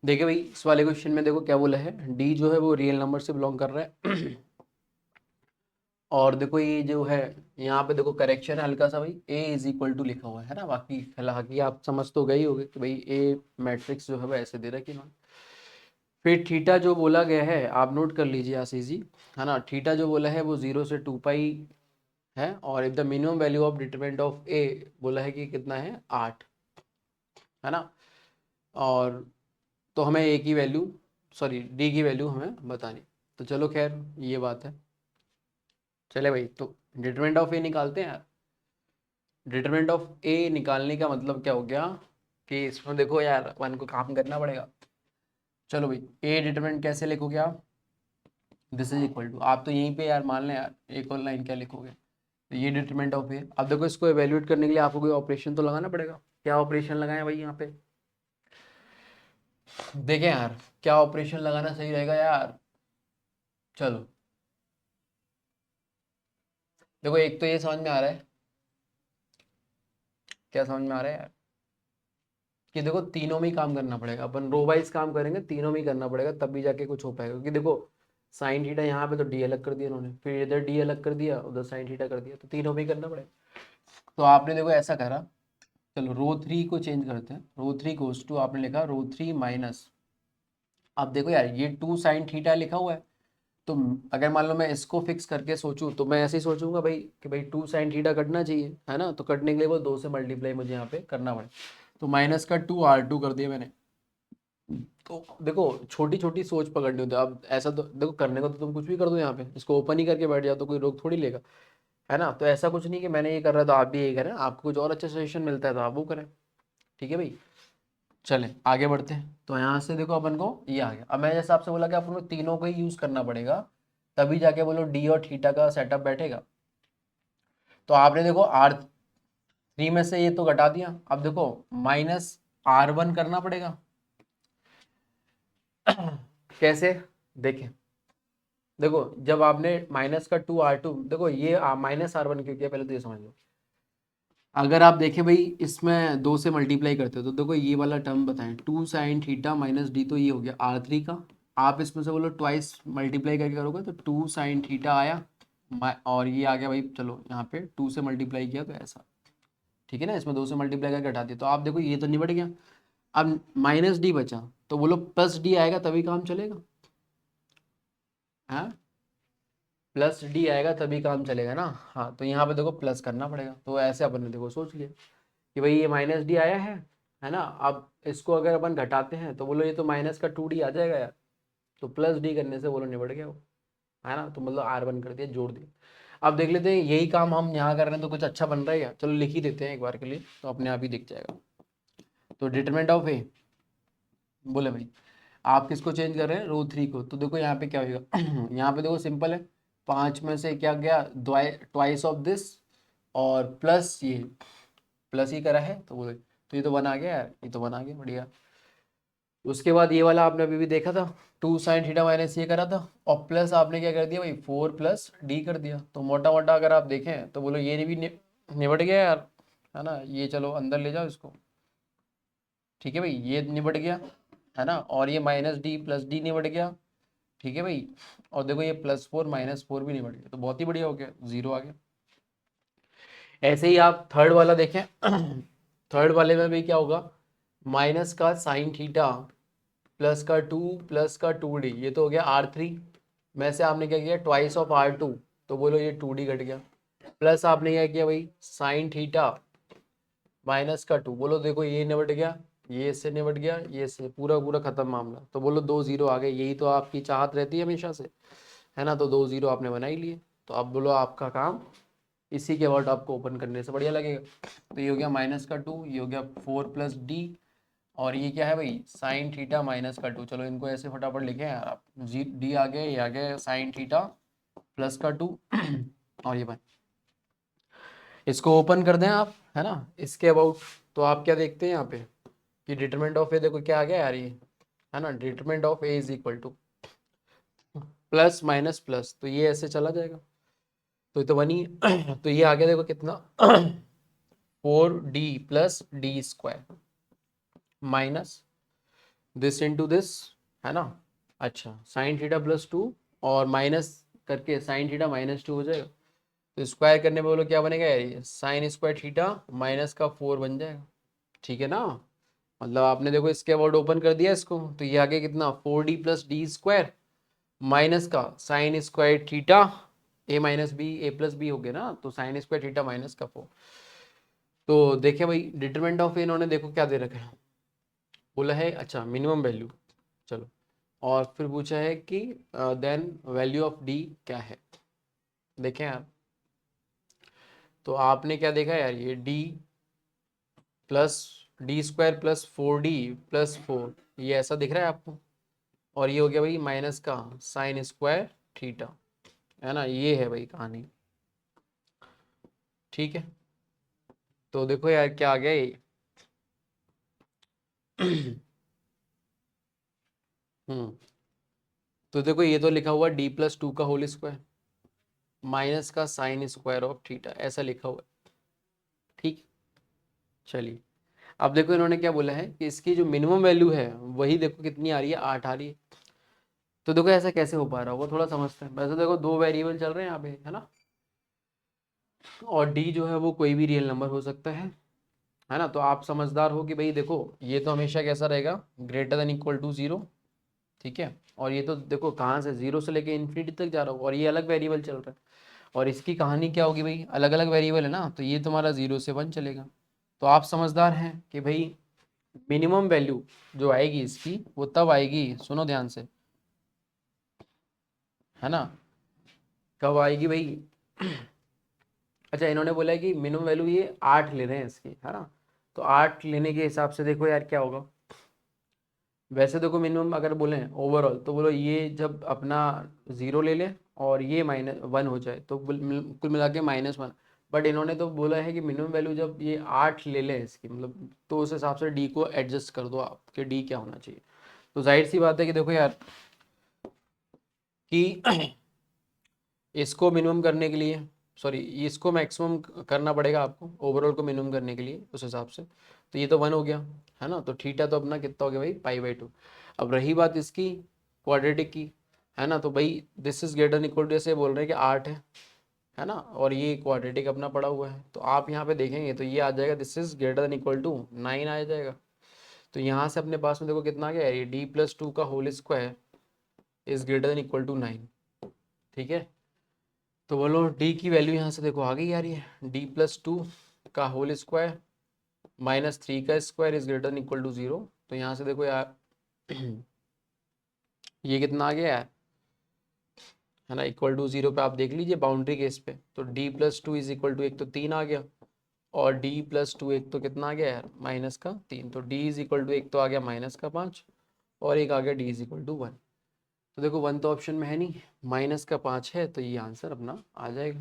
देखिए भाई इस वाले क्वेश्चन में देखो क्या बोला है, डी जो है वो रियल नंबर से बिलोंग कर रहा है। और देखो ये जो है यहाँ पे देखो करेक्शन है हल्का सा भाई, ए इज इक्वल टू लिखा हुआ है ना, बाकी हालांकि आप समझ तो गए ही होगे कि भाई ए मैट्रिक्स जो है वो ऐसे दे रहा है कि ना। फिर थीटा जो बोला गया है आप नोट कर लीजिए आशीष जी, है ना। थीटा जो बोला है वो 0 से 2 पाई है, और if the minimum value of determinant of A बोला है कि कितना है 8, है ना। और तो हमें ए की वैल्यू, सॉरी डी की वैल्यू हमें बतानी। तो चलो खैर ये बात है, चले भाई तो डिटरमिनेंट ऑफ ए निकालते हैं यार। डिटरमिनेंट ऑफ ए निकालने का मतलब क्या हो गया कि इसमें देखो यार अपन को काम करना पड़ेगा। चलो भाई ए डिटरमिनेंट कैसे लिखोगे आप, दिस इज इक्वल टू, आप तो यहीं पे यार मान लें यार एक और लाइन क्या लिखोगे, तो ये डिटरमिनेंट ऑफ ए। अब देखो इसको एवेल्यूएट करने के लिए आपको कोई ऑपरेशन तो लगाना पड़ेगा। क्या ऑपरेशन लगाएं भाई यहाँ पे, देखें यार क्या ऑपरेशन लगाना सही रहेगा यार। चलो देखो एक तो ये समझ में आ रहा है, क्या समझ में आ रहा है यार, कि देखो तीनों में ही काम करना पड़ेगा, अपन रो वाइज काम करेंगे, तीनों में ही करना पड़ेगा तब भी जाके कुछ हो पाएगा। क्योंकि देखो साइन थीटा यहाँ पे तो डी अलग कर दिया उन्होंने, फिर इधर डी अलग कर दिया, उधर साइन थीटा कर दिया, तो तीनों में ही करना पड़ेगा। तो आपने देखो ऐसा करा, चलो रो थ्री को चेंज करते हैं, रो थ्री गोज टू आपने लिखा रो थ्री माइनस, अब देखो यार ये 2 sin थीटा लिखा हुआ है, तो अगर मान लो मैं इसको फिक्स करके सोचूं तो मैं ऐसे ही सोचूंगा भाई कि भाई 2 sin थीटा कटना चाहिए, है ना। तो कटने के लिए वो 2 से मल्टीप्लाई मुझे यहाँ पे करना पड़े, तो माइनस का 2 R2 कर दिया मैंने। तो देखो छोटी छोटी सोच पकड़नी होती है। अब ऐसा तो देखो करने को तो तुम कुछ भी कर दो, यहाँ पे इसको ओपन ही करके बैठ जाओ तो कोई रोक थोड़ी लेगा, है ना। तो ऐसा कुछ नहीं कि मैंने ये कर रहा तो आप भी यही करें, आपको कुछ और अच्छा सजेशन मिलता है तो आप वो करें, ठीक है भाई। चलें आगे बढ़ते हैं, तो यहाँ से देखो अपन को ये आ गया। अब मैं जैसे आपसे बोला कि अपन को तीनों को ही यूज करना पड़ेगा तभी जाके बोलो डी और थीटा का सेटअप बैठेगा। तो आपने देखो R3 में से ये तो घटा दिया, अब देखो -R1 करना पड़ेगा। कैसे, देखें देखो जब आपने माइनस का 2 R2, देखो ये -R1 क्यों किया पहले तो ये समझ लो। अगर आप देखें भाई इसमें 2 से मल्टीप्लाई करते हो तो देखो ये वाला टर्म बताएं, 2 sin थीटा माइनस डी, तो ये हो गया R3 का। आप इसमें से बोलो ट्वाइस मल्टीप्लाई करके करोगे तो 2 sin थीटा आया, और ये आ गया भाई, चलो यहाँ पे 2 से मल्टीप्लाई किया तो ऐसा, ठीक है ना। इसमें 2 से मल्टीप्लाई करके हटा दिया तो आप देखो ये तो निबट गया। अब माइनस डी बचा, तो बोलो प्लस डी आएगा तभी काम चलेगा, हाँ प्लस डी आएगा तभी काम चलेगा ना। हाँ तो यहाँ पे देखो प्लस करना पड़ेगा, तो ऐसे अपन ने देखो सोच लिया कि भाई ये माइनस डी आया है ना। अब इसको अगर अपन घटाते हैं तो बोलो ये तो माइनस का 2D आ जाएगा यार, तो प्लस डी करने से बोलो निबट गया वो, है ना। तो मतलब R1 कर दिया, जोड़ दिया। अब देख लेते हैं यही काम हम यहाँ कर रहे हैं तो कुछ अच्छा बन रहा है क्या, चलो लिख ही देते हैं एक बार के लिए तो अपने आप ही दिख जाएगा। तो डिटरमिनेंट ऑफ ए बोले भाई, आप किसको चेंज कर रहे हैं, रो थ्री को, तो देखो यहाँ पे क्या होगा। यहाँ पे देखो सिंपल है, 5 में से क्या गया ट्वाइस ऑफ दिस, और प्लस ये प्लस ही करा है तो बोले, तो ये तो बना गया यार, ये तो बना गया बढ़िया। उसके बाद ये वाला आपने अभी भी देखा था, 2 sin थीटा माइनस ये करा था, और प्लस आपने क्या कर दिया भाई 4 + D कर दिया। तो मोटा मोटा अगर आप देखें तो बोलो ये भी निबट गया यार, है ना। ये चलो अंदर ले जाओ इसको, ठीक है भाई ये निबट गया, है ना। और ये -D + D निबट गया, ठीक है भाई। और देखो ये +4 -4 भी निबट गया, तो बहुत ही बढ़िया हो गया, 0 आ गया। ऐसे ही आप थर्ड वाला देखें। थर्ड वाले में भी क्या होगा, माइनस का sin थीटा प्लस का 2 प्लस का 2D, ये तो हो गया R3 में से आपने क्या किया ट्वाइस ऑफ R2, तो बोलो ये 2D कट गया। प्लस आपने क्या किया भाई sin थीटा माइनस का 2, बोलो देखो ये निबट गया, ये इससे निबट गया, ये इससे, पूरा पूरा खत्म मामला। तो बोलो 2 0 आ गए, यही तो आपकी चाहत रहती है हमेशा से, है ना। तो 2 0 आपने बना ही लिए, तो अब बोलो आपका काम इसी के वर्ड आपको ओपन करने से बढ़िया लगेगा। तो ये हो गया -का 2, ये हो गया 4 + D, और ये क्या है भाई sin थीटा - का 2। चलो इनको ऐसे फटाफट लिखें यार आप, D आ गया, ये आ गया sin थीटा + का 2। और ये भाई इसको ओपन कर दें आप, है ना। इसके अबाउट तो आप क्या देखते हैं यहाँ पे कि डिटरमिनेंट ऑफ ए देखो क्या आ गया यार ये, है ना। Determinant of A is equal two plus minus plus, तो ये ऐसे चला जाएगा, तो ये तो बनी। तो ये आ गया देखो कितना, 4D + D² minus this into this, है ना। अच्छा, साइन थीटा प्लस 2 और माइनस करके साइन थीटा माइनस 2 हो जाएगा। तो स्क्वायर करने पे बोलो क्या बनेगा यार, ये साइन स्क्वायर थीटा माइनस का 4 बन जाएगा। ठीक है ना, मतलब आपने देखो इसके वर्ड ओपन कर दिया इसको, तो ये आगे कितना 4d plus D square minus का साइन स्क्वायर थीटा ए माइनस बी ए प्लस बी हो गया ना, तो साइन स्क्वायर थीटा माइनस का 4। तो देखिए भाई डिटरमिनेंट ऑफ इन्होंने देखो क्या दे रखा है, बोला है अच्छा मिनिमम वैल्यू, चलो, और फिर पूछा है कि देन वैल्यू ऑफ डी क्या है। देखें आप, तो आपने क्या देखा यार, ये D plus D square plus 4d plus 4, ये ऐसा दिख रहा है आपको, और ये हो गया भाई माइनस का साइन स्क्वायर थीटा, है ना, ये है भाई कहानी। ठीक है, तो देखो यार क्या आ गया ये हम्म, तो देखो ये तो लिखा हुआ डी प्लस 2 का होल स्क्वायर माइनस का साइन स्क्वायर ऑफ थीटा, ऐसा लिखा हुआ है। ठीक, चलिए अब देखो इन्होंने क्या बोला है कि इसकी जो मिनिमम वैल्यू है वही देखो कितनी आ रही है, 8 आ रही है। तो देखो ऐसा कैसे हो पा रहा होगा, थोड़ा समझते हैं। वैसे देखो दो वेरिएबल चल रहे हैं यहाँ पे, है ना, और डी जो है वो कोई भी रियल नंबर हो सकता है ना। तो आप समझदार हो कि भाई देखो ये तो हमेशा कैसा रहेगा, ग्रेटर देन इक्वल टू 0। ठीक है, और ये तो देखो कहाँ से 0 से लेके इन्फिनिटी तक जा रहा होगा, और ये अलग वेरिएबल चल रहा है, और इसकी कहानी क्या होगी भाई, अलग अलग वेरिएबल है ना, तो ये तुम्हारा 0 से 1 चलेगा। तो आप समझदार हैं कि भाई मिनिमम वैल्यू जो आएगी इसकी वो तब आएगी, सुनो ध्यान से, है ना, कब आएगी भाई अच्छा इन्होंने बोला है कि मिनिमम वैल्यू ये 8 ले रहे हैं इसकी, है ना। तो 8 लेने के हिसाब से देखो यार क्या होगा, वैसे देखो मिनिमम अगर बोले ओवरऑल तो बोलो ये जब अपना 0 ले ले और ये -1 हो जाए तो कुल मिला के -1। बट इन्होंने तो बोला है कि मिनिमम वैल्यू जब ये 8 ले लें इसकी, मतलब तो उस हिसाब से डी को एडजस्ट कर दो आप कि डी क्या होना चाहिए। तो जाहिर सी बात है कि देखो यार कि इसको मिनिमम करने के लिए, सॉरी इसको मैक्सिमम करना पड़ेगा आपको ओवरऑल को मिनिमम करने के लिए उस हिसाब से। तो ये तो 1 हो गया, है ना, तो थीटा तो अपना कितना हो गया भाई π/2। अब रही बात इसकी क्वाड्रेटिक की, है ना, तो भाई this is greater equal to, जैसे बोल रहे हैं कि 8 है ना, और ये क्वाड्रेटिक अपना पड़ा हुआ है, तो आप यहाँ पे देखेंगे तो ये आ जाएगा this is greater than equal to 9 आ जाएगा। तो यहाँ से अपने पास में देखो कितना आ गया, ये डी प्लस 2 का whole square is greater than equal to 9। ठीक है, तो बोलो d की वैल्यू यहाँ से देखो आ गई यार, ये d प्लस 2 का होल स्क्वायर -3 का square is greater than equal to 0। तो यहाँ से देखो यार ये कितना आ गया यार, है ना, इक्वल टू 0 पे आप देख लीजिए बाउंड्री केस पे, तो d plus 2 is equal to, एक तो 3 आ गया, और d प्लस 2 एक तो कितना आ गया यार -3, तो d इज इक्वल टू एक तो आ गया -5 और एक आ गया d इज इक्वल टू 1। तो देखो 1 तो ऑप्शन में है नहीं, -5 है, तो ये आंसर अपना आ जाएगा।